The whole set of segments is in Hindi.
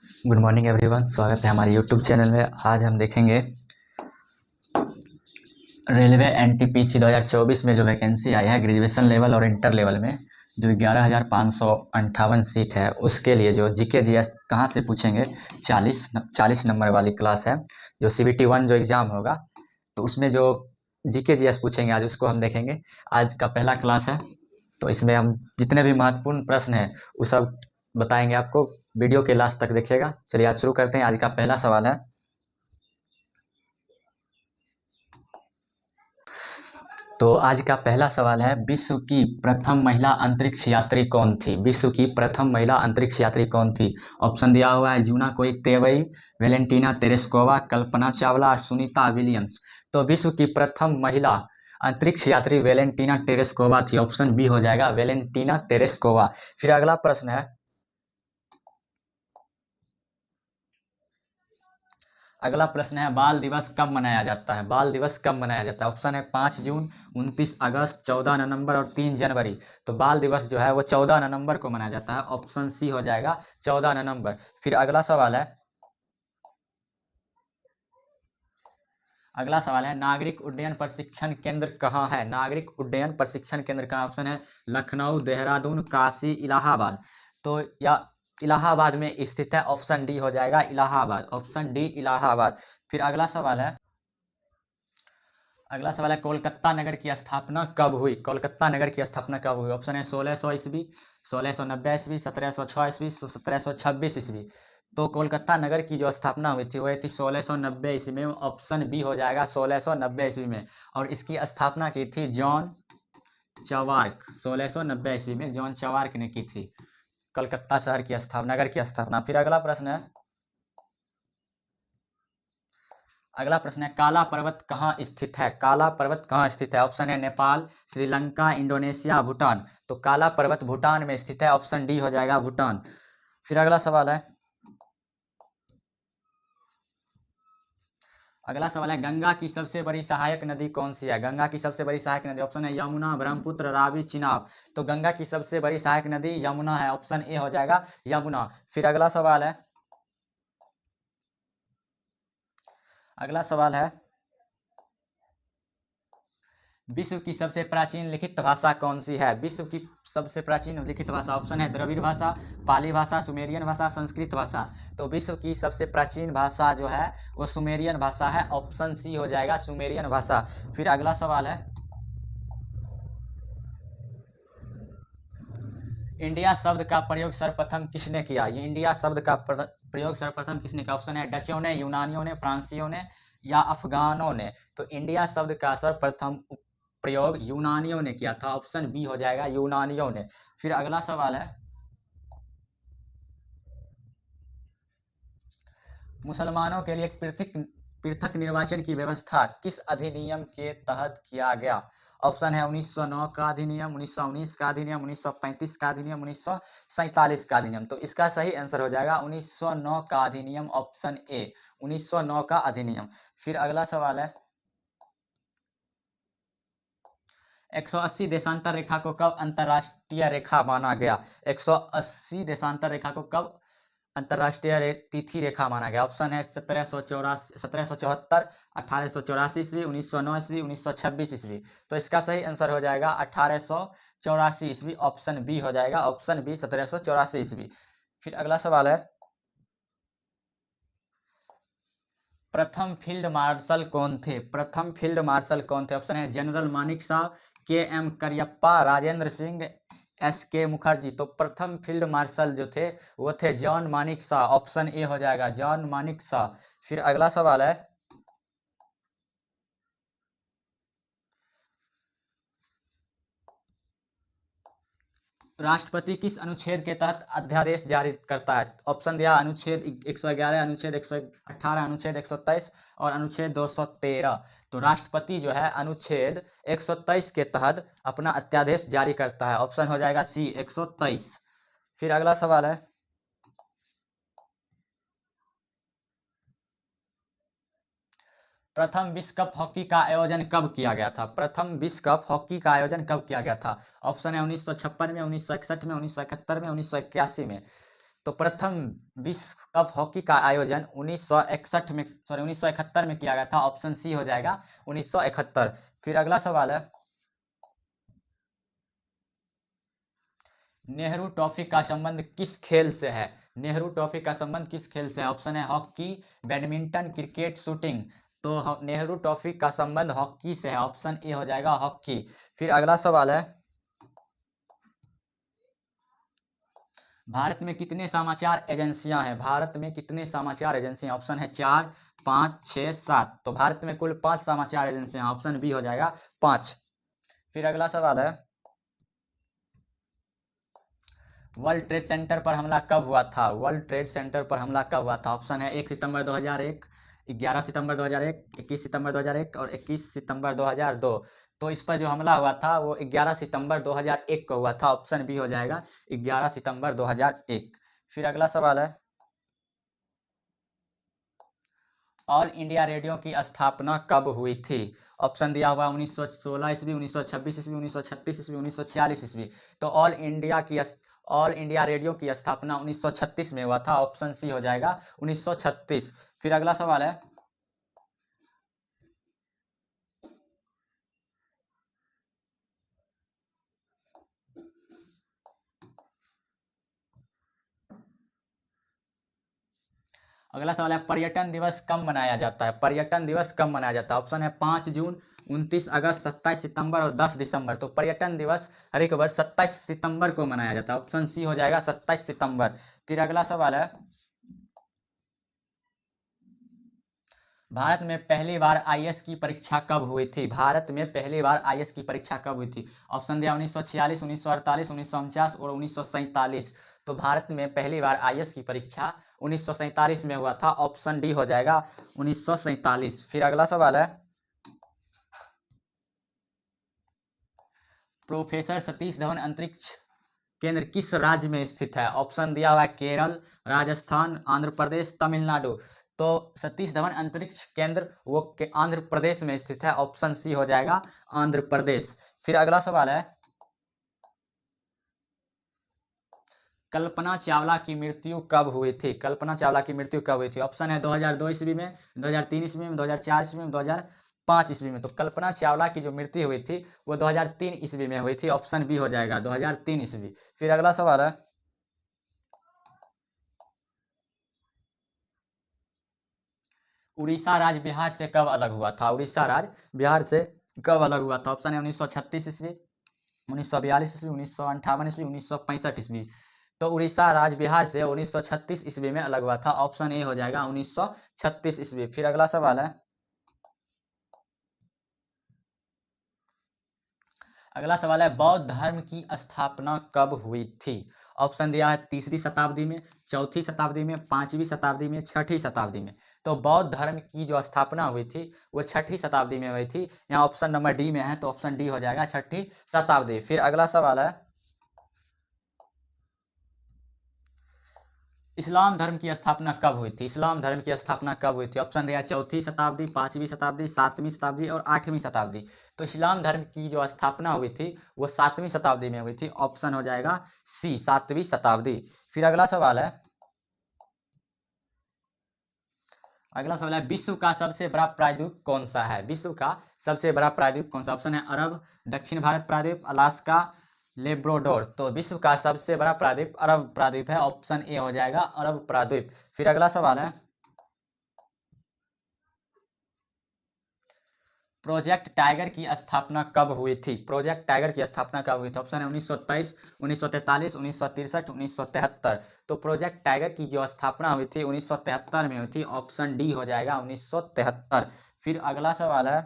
गुड मॉर्निंग एवरीवन, स्वागत है हमारे यूट्यूब चैनल में। आज हम देखेंगे रेलवे एनटीपीसी 2024 में जो वैकेंसी आई है ग्रेजुएशन लेवल और इंटर लेवल में, जो 11,558 सीट है, उसके लिए जो जीके जीएस कहाँ से पूछेंगे। 40 नंबर वाली क्लास है, जो CBT 1 जो एग्ज़ाम होगा तो उसमें जो जीके जीएस पूछेंगे आज उसको हम देखेंगे। आज का पहला क्लास है, तो इसमें हम जितने भी महत्वपूर्ण प्रश्न हैं वो सब बताएंगे आपको। वीडियो के लास्ट तक देखिएगा। चलिए आज शुरू करते हैं। आज का पहला सवाल है, तो आज का पहला सवाल है, विश्व की प्रथम महिला अंतरिक्ष यात्री कौन थी? विश्व की प्रथम महिला अंतरिक्ष यात्री कौन थी? ऑप्शन दिया हुआ है, जूना कोइतेवई, Valentina Tereshkova, Kalpana Chawla, Sunita Williams. तो विश्व की प्रथम महिला अंतरिक्ष यात्री वेलेंटीना टेरेस्कोवा थी। ऑप्शन बी हो जाएगा, वेलेंटीना टेरेस्कोवा। फिर अगला प्रश्न है, बाल दिवस कब मनाया जाता है? बाल दिवस कब मनाया जाता है? ऑप्शन है 5 जून, 29 अगस्त, 14 नवंबर और 3 जनवरी। तो बाल दिवस जो है वो 14 नवंबर को मनाया जाता है। ऑप्शन सी हो जाएगा 14 नवंबर। फिर अगला सवाल है, नागरिक उड्डयन प्रशिक्षण केंद्र कहाँ है? नागरिक उड्डयन प्रशिक्षण केंद्र कहाँ? ऑप्शन है लखनऊ, देहरादून, काशी, इलाहाबाद। तो या इलाहाबाद में स्थित है। ऑप्शन डी हो जाएगा इलाहाबाद। Option D Allahabad. फिर अगला सवाल है, कोलकाता नगर की स्थापना कब हुई? कोलकाता नगर की स्थापना कब हुई? ऑप्शन है 1600 ईस्वी, 1690 ईस्वी, 1706 ईस्वी, 1726 ईस्वी। तो कोलकाता नगर की जो स्थापना हुई थी वो थी 1690 ईस्वी में। ऑप्शन बी हो जाएगा 1690 ईस्वी में। और इसकी स्थापना की थी जॉन चवार्क। 1690 ईस्वी में जॉन चवार्क ने की थी कलकत्ता शहर की स्थापना, नगर की स्थापना। फिर अगला प्रश्न है, काला पर्वत कहाँ स्थित है? काला पर्वत कहाँ स्थित है? ऑप्शन है नेपाल, श्रीलंका, इंडोनेशिया, भूटान। तो काला पर्वत भूटान में स्थित है। ऑप्शन डी हो जाएगा भूटान। फिर अगला सवाल है, गंगा की सबसे बड़ी सहायक नदी कौन सी है? गंगा की सबसे बड़ी सहायक नदी, ऑप्शन है यमुना, ब्रह्मपुत्र, रावी, चिनाब। तो गंगा की सबसे बड़ी सहायक नदी यमुना है। ऑप्शन ए हो जाएगा यमुना। फिर अगला सवाल है, विश्व की सबसे प्राचीन लिखित भाषा कौन सी है? विश्व की सबसे प्राचीन लिखित भाषा, ऑप्शन है द्रविड़ भाषा, पाली भाषा, सुमेरियन भाषा, संस्कृत भाषा। तो विश्व की सबसे प्राचीन भाषा जो है वो सुमेरियन भाषा है। ऑप्शन सी हो जाएगा सुमेरियन भाषा। फिर अगला सवाल है, इंडिया शब्द का प्रयोग सर्वप्रथम किसने किया? ये इंडिया शब्द का प्रयोग सर्वप्रथम किसने किया? ऑप्शन है डचों ने, यूनानियों ने, फ्रांसीसियों ने या अफगानों ने। तो इंडिया शब्द का सर्वप्रथम प्रयोग यूनानियों ने किया था। ऑप्शन बी हो जाएगा यूनानियों ने। फिर अगला सवाल है, मुसलमानों के लिए एक पृथक निर्वाचन की व्यवस्था किस अधिनियम के तहत किया गया? ऑप्शन है 1909 का अधिनियम, 1919 का अधिनियम, 1935 का अधिनियम, 1947 का अधिनियम। तो इसका सही आंसर हो जाएगा 1909 का अधिनियम। ऑप्शन ए 1909 का अधिनियम। फिर अगला सवाल है, 180 देशांतर रेखा को कब अंतरराष्ट्रीय रेखा माना गया? 180 देशांतर रेखा को कब अंतरराष्ट्रीय तिथि रेखा माना गया? ऑप्शन है 1774, 1884 ईस्वी, 1909 ईस्वी, 1926 ईस्वी। तो इसका सही आंसर हो जाएगा 1884 ईस्वी। ऑप्शन बी हो जाएगा। ऑप्शन बी 1784 ईस्वी। फिर अगला सवाल है, प्रथम फील्ड मार्शल कौन थे? प्रथम फील्ड मार्शल कौन थे? ऑप्शन है general Manik Shah, KM Cariappa, Rajendra Singh, SK Mukherjee. तो प्रथम फील्ड मार्शल जो थे वो थे John Manik Shah. Option A हो जाएगा जॉन मानिक शाह। फिर अगला सवाल है, राष्ट्रपति किस अनुच्छेद के तहत अध्यादेश जारी करता है? ऑप्शन दिया अनुच्छेद 111, अनुच्छेद 118, अनुच्छेद 123 और अनुच्छेद 213। तो राष्ट्रपति जो है अनुच्छेद 123 के तहत अपना अध्यादेश जारी करता है। ऑप्शन हो जाएगा सी 123। फिर अगला सवाल है, प्रथम विश्व कप हॉकी का आयोजन कब किया गया था? प्रथम विश्व कप हॉकी का आयोजन कब किया गया था? ऑप्शन है 1956 में, 1961 में, 1971 में, 1981 में। तो प्रथम विश्व कप हॉकी का आयोजन 1961 में, सॉरी 1971 में किया गया था। ऑप्शन सी हो जाएगा 1971। फिर अगला सवाल है, नेहरू ट्रॉफी का संबंध किस खेल से है? नेहरू ट्रॉफी का संबंध किस खेल से है? ऑप्शन है हॉकी, बैडमिंटन, क्रिकेट, शूटिंग। तो नेहरू ट्रॉफी का संबंध हॉकी से है। ऑप्शन ए हो जाएगा हॉकी। फिर अगला सवाल है, भारत में कितने समाचार एजेंसियां हैं? भारत में कितने समाचार एजेंसियां? ऑप्शन है 4, 5, 6, 7। तो भारत में कुल 5 समाचार एजेंसियां। ऑप्शन बी हो जाएगा 5। फिर अगला सवाल है, वर्ल्ड ट्रेड सेंटर पर हमला कब हुआ था? वर्ल्ड ट्रेड सेंटर पर हमला कब हुआ था? ऑप्शन है 1 सितंबर 2001, 11 सितंबर 2001, 21 सितंबर 2001 और 21 सितंबर 2002। तो इस पर जो हमला हुआ था वो 11 सितंबर 2001 को हुआ था। ऑप्शन बी हो जाएगा 11 सितंबर 2001। फिर अगला सवाल है, ऑल इंडिया रेडियो की स्थापना कब हुई थी? ऑप्शन दिया हुआ 1916 ईस्वी, 1926 ईस्वी, 1936 ईस्वी, 1946 ईस्वी। तो ऑल इंडिया रेडियो की स्थापना 1936 में हुआ था। ऑप्शन सी हो जाएगा 1936। फिर अगला सवाल है, अगला सवाल है, पर्यटन दिवस कब मनाया जाता है? पर्यटन दिवस कब मनाया जाता है? ऑप्शन है 5 जून, 29 अगस्त, 27 सितंबर और 10 दिसंबर। तो पर्यटन दिवस हर एक वर्ष 27 सितंबर को मनाया जाता है। ऑप्शन सी हो जाएगा 27 सितंबर। फिर अगला सवाल है, भारत में पहली बार आईएएस की परीक्षा कब हुई थी? भारत में पहली बार आईएएस की परीक्षा कब हुई थी? ऑप्शन दिया 1946, 1948, 1949 और 1947। तो भारत में पहली बार आईएएस की परीक्षा 1947 में हुआ था। ऑप्शन डी हो जाएगा 1947। फिर अगला सवाल है, प्रोफेसर सतीश धवन अंतरिक्ष केंद्र किस राज्य में स्थित है? ऑप्शन दिया हुआ है केरल, राजस्थान, आंध्र प्रदेश, तमिलनाडु। तो सतीश धवन अंतरिक्ष केंद्र वो आंध्र प्रदेश में स्थित है। ऑप्शन सी हो जाएगा आंध्र प्रदेश। फिर अगला सवाल है, कल्पना चावला की मृत्यु कब हुई थी? कल्पना चावला की मृत्यु कब हुई थी? ऑप्शन है 2002 ईस्वी में, 2003 ईस्वी में, 2004 ईस्वी में, 2005 ईस्वी में। तो कल्पना चावला की जो मृत्यु हुई थी वो 2003 ईस्वी में हुई थी। ऑप्शन बी हो जाएगा 2003 ईस्वी। फिर अगला सवाल है, उड़ीसा राज्य बिहार से कब अलग हुआ था? उड़ीसा राज्य बिहार से कब अलग हुआ था? ऑप्शन है 1936 ईस्वी, 1942 ईस्वी, 1958 ईस्वी, 1965 ईस्वी। तो उड़ीसा राज्य बिहार से 1936 ईस्वी में अलग हुआ था। ऑप्शन ए हो जाएगा 1936 ईस्वी। फिर अगला सवाल है, अगला सवाल है, बौद्ध धर्म की स्थापना कब हुई थी? ऑप्शन दिया है 3री शताब्दी में, 4थी शताब्दी में, 5वीं शताब्दी में, 6ठी शताब्दी में। तो बौद्ध धर्म की जो स्थापना हुई थी वो 6ठी शताब्दी में हुई थी। यहाँ ऑप्शन नंबर डी में है तो ऑप्शन डी हो जाएगा 6ठी शताब्दी। फिर अगला सवाल है, इस्लाम धर्म की स्थापना कब हुई थी? इस्लाम धर्म की स्थापना कब हुई थी? ऑप्शन दिया 4थी शताब्दी, 5वीं शताब्दी, 7वीं शताब्दी और 8वीं शताब्दी। तो इस्लाम धर्म की जो स्थापना हुई थी वो 7वीं शताब्दी में हुई थी। ऑप्शन हो जाएगा सी 7वीं शताब्दी। फिर अगला सवाल है, अगला सवाल है, विश्व का सबसे बड़ा प्रायद्वीप कौन सा है? विश्व का सबसे बड़ा प्रायद्वीप कौन सा? ऑप्शन है अरब, दक्षिण भारत प्रायद्वीप, अलास्का, लेब्राडोर। तो विश्व का सबसे बड़ा प्रायद्वीप अरब प्रायद्वीप है। ऑप्शन ए हो जाएगा अरब प्रायद्वीप। फिर अगला सवाल है, प्रोजेक्ट टाइगर की स्थापना कब हुई थी? प्रोजेक्ट टाइगर की स्थापना कब हुई थी? ऑप्शन है 1923, 1943, 1963, 1973। तो प्रोजेक्ट टाइगर की जो स्थापना हुई थी 1973 में हुई थी। ऑप्शन डी हो जाएगा 1973। फिर अगला सवाल है,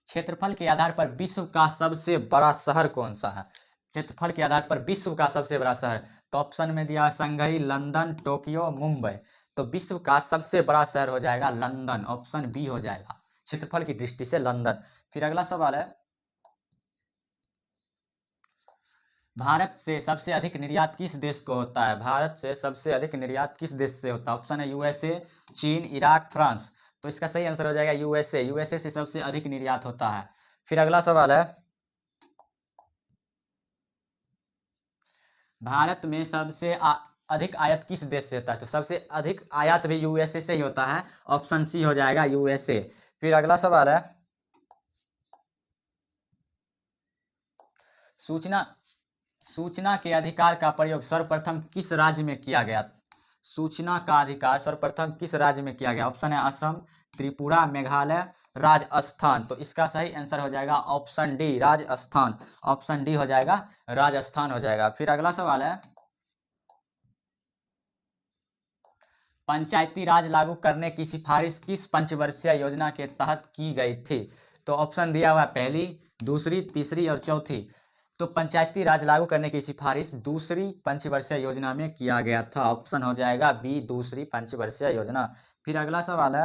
क्षेत्रफल के आधार पर विश्व का सबसे बड़ा शहर कौन सा है? क्षेत्रफल के आधार पर विश्व का सबसे बड़ा शहर। तो ऑप्शन में दिया संघई, लंदन, टोक्यो, मुंबई। तो विश्व का सबसे बड़ा शहर हो जाएगा लंदन। ऑप्शन बी हो जाएगा क्षेत्रफल की दृष्टि से लंदन। फिर अगला सवाल है, भारत से सबसे अधिक निर्यात किस देश को होता है? भारत से सबसे अधिक निर्यात किस देश से होता है? ऑप्शन है यूएसए, चीन, इराक, फ्रांस। तो इसका सही आंसर हो जाएगा यूएसए। यूएसए से सबसे अधिक निर्यात होता है। फिर अगला सवाल है, भारत में सबसे अधिक आयात किस देश से होता है? तो सबसे अधिक आयात भी यूएसए से ही होता है। ऑप्शन सी हो जाएगा यूएसए। फिर अगला सवाल है, सूचना सूचना के अधिकार का प्रयोग सर्वप्रथम किस राज्य में किया गया? सूचना का अधिकार सर्वप्रथम किस राज्य में किया गया? ऑप्शन है असम, त्रिपुरा, मेघालय, राजस्थान। तो इसका सही आंसर हो जाएगा option D, Rajasthan. Option D हो जाएगा, राजस्थान हो जाएगा। फिर अगला सवाल है, पंचायती राज लागू करने की सिफारिश किस पंचवर्षीय योजना के तहत की गई थी? तो ऑप्शन दिया हुआ है पहली, दूसरी, तीसरी और चौथी। तो पंचायती राज लागू करने की सिफारिश दूसरी पंचवर्षीय योजना में किया गया था। ऑप्शन हो जाएगा बी, दूसरी पंचवर्षीय योजना। फिर अगला सवाल है,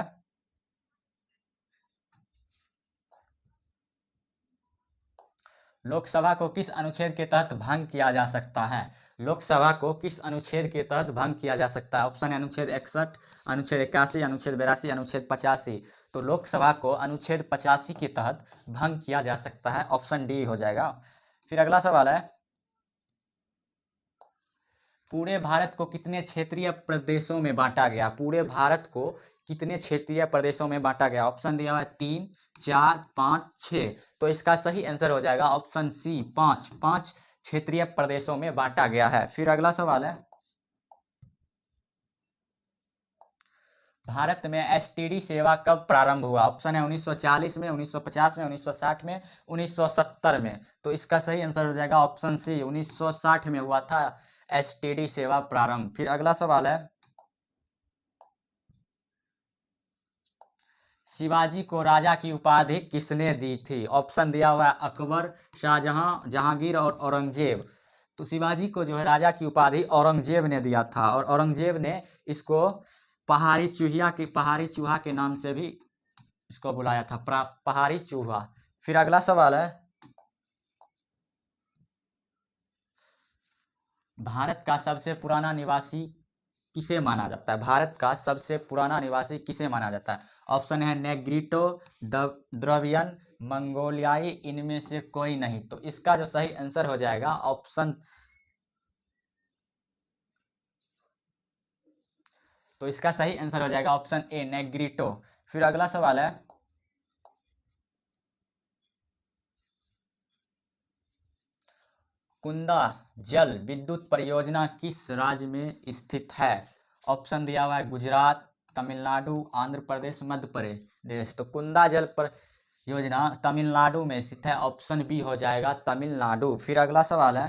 लोकसभा को किस अनुच्छेद के तहत भंग किया जा सकता है? लोकसभा को किस अनुच्छेद के तहत भंग किया जा सकता है? ऑप्शन है अनुच्छेद 61, अनुच्छेद 81, अनुच्छेद 82, अनुच्छेद 85। तो लोकसभा को अनुच्छेद 85 के तहत भंग किया जा सकता है। ऑप्शन डी हो जाएगा। फिर अगला सवाल है, पूरे भारत को कितने क्षेत्रीय प्रदेशों में बांटा गया? पूरे भारत को कितने क्षेत्रीय प्रदेशों में बांटा गया? ऑप्शन दिया हुआ है 3, 4, 5, 6। तो इसका सही आंसर हो जाएगा ऑप्शन सी, 5। 5 क्षेत्रीय प्रदेशों में बांटा गया है। फिर अगला सवाल है, भारत में एसटीडी सेवा कब प्रारंभ हुआ? ऑप्शन है 1940 में, 1950 में, 1960 में, 1970 में। तो इसका सही आंसर हो जाएगा ऑप्शन सी, 1960 में हुआ था एसटीडी सेवा प्रारंभ। फिर अगला सवाल है, शिवाजी को राजा की उपाधि किसने दी थी? ऑप्शन दिया हुआ है अकबर, शाहजहां, जहांगीर और औरंगजेब। तो शिवाजी को जो है राजा की उपाधि औरंगजेब ने दिया था, और औरंगजेब ने इसको पहाड़ी चूहा के नाम से भी इसको बुलाया था, पहाड़ी चूहा। फिर अगला सवाल है, भारत का सबसे पुराना निवासी किसे माना जाता है? भारत का सबसे पुराना निवासी किसे माना जाता है? ऑप्शन है नेग्रिटो, द्रवियन, मंगोलियाई, इनमें से कोई नहीं। तो इसका जो सही आंसर हो जाएगा ऑप्शन, तो इसका सही आंसर हो जाएगा ऑप्शन ए, नेग्रिटो। फिर अगला सवाल है, कुंदा जल विद्युत परियोजना किस राज्य में स्थित है? ऑप्शन दिया हुआ है गुजरात, तमिलनाडु, आंध्र प्रदेश, मध्य प्रदेश। तो कुंदा जल पर योजना तमिलनाडु में स्थित है। ऑप्शन बी हो जाएगा तमिलनाडु। फिर अगला सवाल है,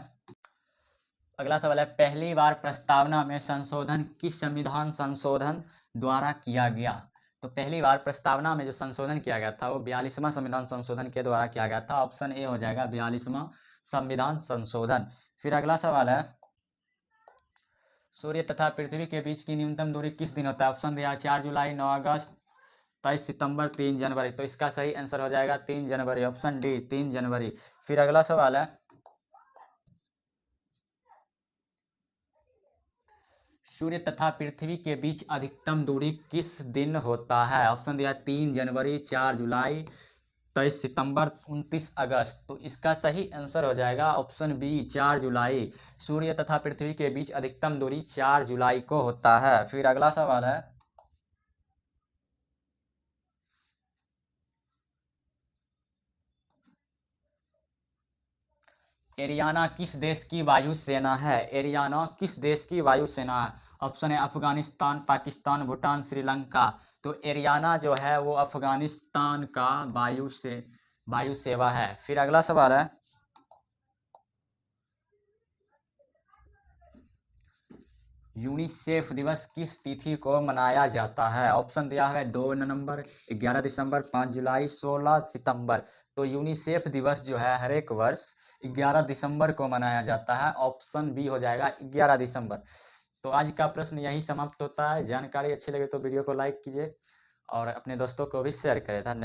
पहली बार प्रस्तावना में संशोधन किस संविधान संशोधन द्वारा किया गया? तो पहली बार प्रस्तावना में जो संशोधन किया गया था वो 42वां संविधान संशोधन के द्वारा किया गया था। ऑप्शन ए हो जाएगा 42वां संविधान संशोधन। फिर अगला सवाल है, सूर्य तथा पृथ्वी के बीच की न्यूनतम दूरी किस दिन होता है? ऑप्शन दिया 4 जुलाई, 9 अगस्त, 23 सितंबर, 3 जनवरी। तो इसका सही आंसर हो जाएगा 3 जनवरी। ऑप्शन डी, 3 जनवरी। फिर अगला सवाल है, सूर्य तथा पृथ्वी के बीच अधिकतम दूरी किस दिन होता है? ऑप्शन दिया 3 जनवरी, 4 जुलाई, 23 सितंबर, 29 अगस्त। तो इसका सही आंसर हो जाएगा ऑप्शन बी, 4 जुलाई। सूर्य तथा पृथ्वी के बीच अधिकतम दूरी 4 जुलाई को होता है। फिर अगला सवाल है, एरियाना किस देश की वायुसेना है? एरियाना किस देश की वायुसेना है? ऑप्शन है अफगानिस्तान, पाकिस्तान, भूटान, श्रीलंका। तो एरियाना जो है वो अफगानिस्तान का वायु सेवा है। फिर अगला सवाल है, यूनिसेफ दिवस किस तिथि को मनाया जाता है? ऑप्शन दिया है 2 नवंबर, 11 दिसंबर, 5 जुलाई, 16 सितंबर। तो यूनिसेफ दिवस जो है हर एक वर्ष 11 दिसंबर को मनाया जाता है। ऑप्शन बी हो जाएगा 11 दिसंबर। तो आज का प्रश्न यही समाप्त होता है। जानकारी अच्छी लगे तो वीडियो को लाइक कीजिए और अपने दोस्तों को भी शेयर करें। धन्यवाद।